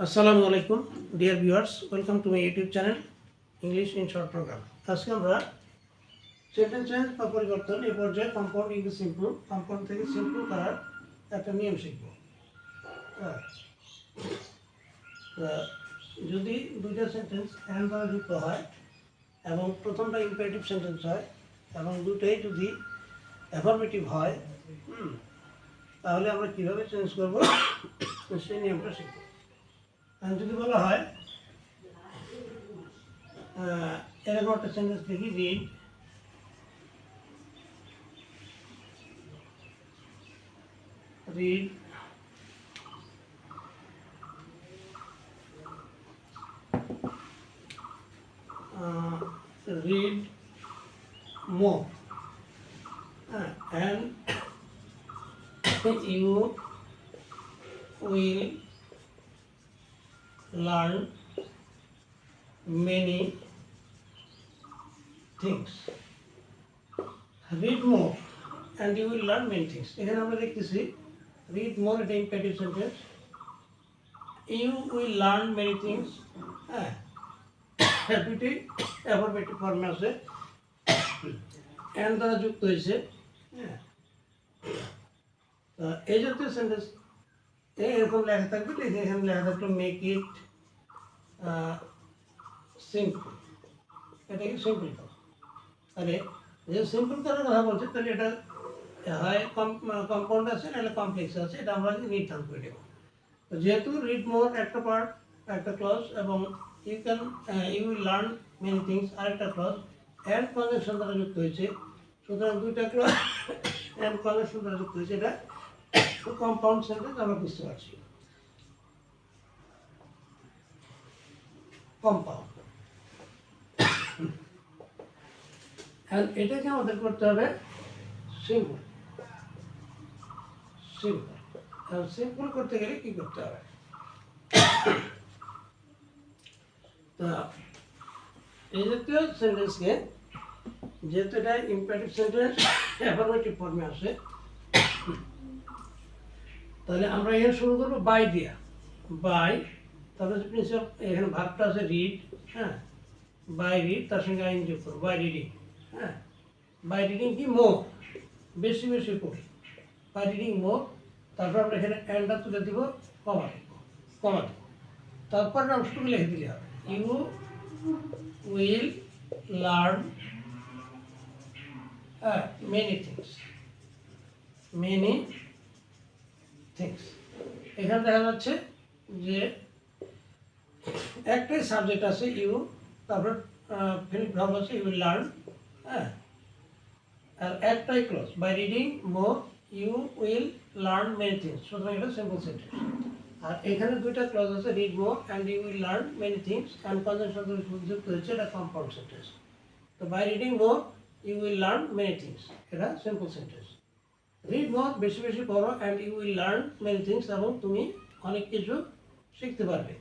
আসসালামু আলাইকুম dear viewers, welcome to my YouTube channel English in short program. আজকে আমরা সেন্টেন্স চেঞ্জ বা পরিবর্তন এই পর্যায়ে কম্পাউন্ড ইনটু সিম্পল, কম্পাউন্ড থেকে সিম্পল করার একটা নিয়ম শিখব। যদি দুইটা সেন্টেন্স অ্যান্ড দ্বারা যুক্ত হয় এবং প্রথমটা ইম্পারেটিভ সেন্টেন্স হয় এবং দুটোই যদি অ্যাফার্মেটিভ হয়, তাহলে আমরা কীভাবে চেঞ্জ করব সেই নিয়মটা শিখব। যদি বলা হয় এরকম একটা সেন্টেন্স লিখি, read read more and you will learn many things. Read more and you will learn many things. এখানে আমরা দেখতেছি read more এটা imperative sentence, you will learn many things দুটি অ্যাফার্মেটিভ ফর্মে আছে, অ্যান্ড দ্বারা যুক্ত হয়েছে। এই জাতীয় সেন্টেন্স এরকম লেখা থাকবে, এখানে লেখা থাকবে মেক ইট সিম্পল। এটাকে সিম্পল করো। তাহলে যে সিম্পল করার কথা বলছে, তাহলে এটা হয় কম্পাউন্ড আছে নাহলে কমপ্লেক্স আছে, এটা আমরা নির্ধারণ করে দেবো। তো যেহেতু রিড মোর একটা পার্ট, একটা ক্লজ, এবং you will learn many things আরেকটা ক্লজ, অ্যান্ড কনজাংশন দ্বারা যুক্ত হয়েছে, সুতরাং দুইটা ক্লজ অ্যান্ড কনজাংশন দ্বারা যুক্ত হয়েছে, এটা কম্পাউন্ড সেন্টেন্স আমরা বুঝতে পারছি। কম্পাউন্ড, এটাকে আমাদের করতে হবে সিম্পল। সিম্পল করতে গেলে কি করতে হবে? তা এই জাতীয় সেন্টেন্সকে, যেহেতু এটা ইম্পারেটিভ সেন্টেন্স অ্যাফার্মেটিভ ফর্মে আসে, তাহলে আমরা এখানে শুরু করবো বাই দিয়া। বাই, তারপরে প্রিন্সিপাল এখানে ভাবটা আছে রিড, বাই রিড, তার সঙ্গে আইন যোগ করবো, বাই রিডিং। বাই রিডিং কি? মোর, বেশি বেশি পড়ি, বাই রিডিং মোর। তারপর আমরা এখানে অ্যান্ডটা তুলে দিব, কমা দিব, তারপর অংশটুকু লিখে দিলে হবে, you will learn many things. এখানে দেখা যাচ্ছে যে একটাই সাবজেক্ট আছে ইউ, তারপর ফিনিট ভার্ব আছে ইউ উইল লার্ন, আর একটাই clause, by reading more you will learn many things, সুতরাং এটা সিম্পল সেন্টেন্স। আর এখানে দুইটা ক্লজ আছে, read more and you will learn many things, and conjunction যুক্ত হয়েছে, এটা কম্পাউন্ড সেন্টেন্স। তো by reading more you will learn many things, এটা সিম্পল সেন্টেন্স। রিড মোর, বেশি বেশি পড়ো, and you will learn many things, এবং তুমি অনেক কিছু শিখতে পারবে।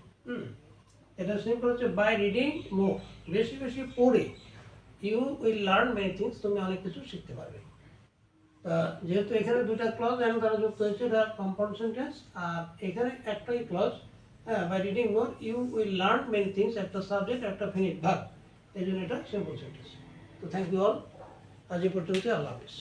এটা সিম্পল হচ্ছে বাই রিডিং মোর, বেশি বেশি পড়ে, you will learn many things, তুমি অনেক কিছু শিখতে পারবে। যেহেতু এখানে দুইটা ক্লজ অ্যান্ড দ্বারা যুক্ত হয়েছে, এটা কম্পাউন্ড সেন্টেন্স। আর এখানে একটাই clause, by reading more you will learn many things, একটা সাবজেক্ট, একটা ফিনিট ভার্ব, এই জন্য এটা সিম্পল সেন্টেন্স। তো থ্যাংক ইউ অল, আজ এই পর্যন্ত, আল্লাহ হাফিজ।